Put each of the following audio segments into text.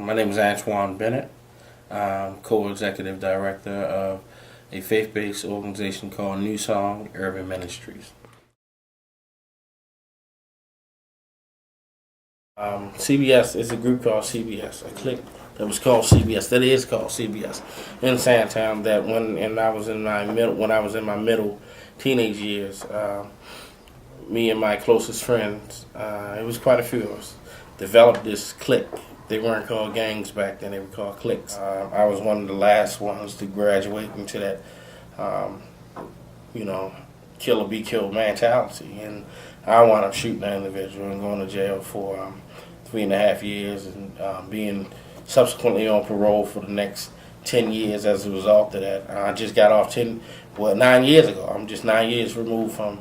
My name is Antoine Bennett. I'm co-executive director of a faith-based organization called New Song Urban Ministries. CBS is a group called CBS, a clique that was called CBS, that is called CBS in Sandtown. That when I was in my middle teenage years, me and my closest friends, it was quite a few of us, developed this clique. They weren't called gangs back then; they were called cliques. I was one of the last ones to graduate into that, kill or be killed mentality, and I wound up shooting that individual and going to jail for 3.5 years, and being subsequently on parole for the next 10 years as a result of that. I just got off 9 years ago. I'm just 9 years removed from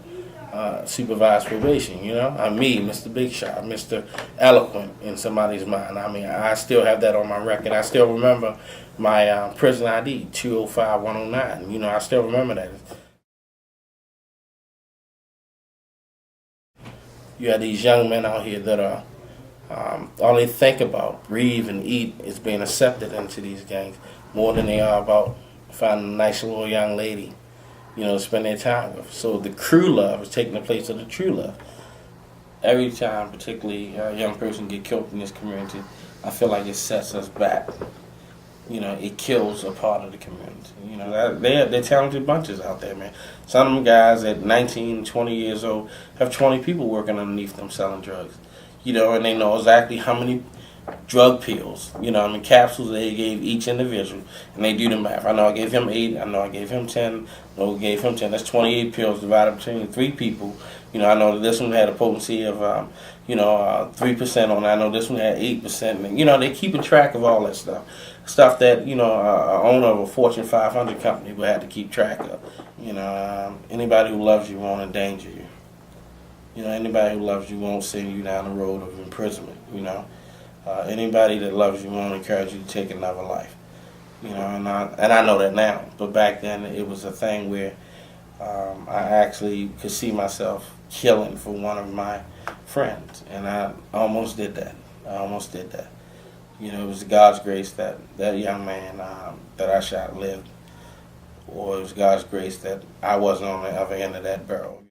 supervised probation. I'm me, Mr. Big Shot, Mr. Eloquent in somebody's mind. I mean, I still have that on my record. I still remember my prison ID, 205109. I still remember that. You have these young men out here that are all they think about, breathe, and eat is being accepted into these gangs more than they are about finding a nice little young lady, to spend their time with. So the crew love is taking the place of the true love. Every time, particularly a young person get killed in this community, I feel like it sets us back. It kills a part of the community. They're talented bunches out there, man. Some of them guys at 19, 20 years old have 20 people working underneath them selling drugs. And they know exactly how many drug pills, capsules they gave each individual, and they do the math. I know I gave him 8, I know I gave him 10, I know I gave him 10. That's 28 pills divided between 3 people. I know that this one had a potency of, 3% on it. I know this one had 8%. And, they keep a track of all that stuff. Stuff that, an owner of a Fortune 500 company would have to keep track of. Anybody who loves you won't endanger you. Anybody who loves you won't send you down the road of imprisonment. Anybody that loves you won't encourage you to take another life. And I know that now. But back then, it was a thing where I actually could see myself killing for one of my friends, and I almost did that. It was God's grace that young man that I shot lived, or it was God's grace that I wasn't on the other end of that barrel.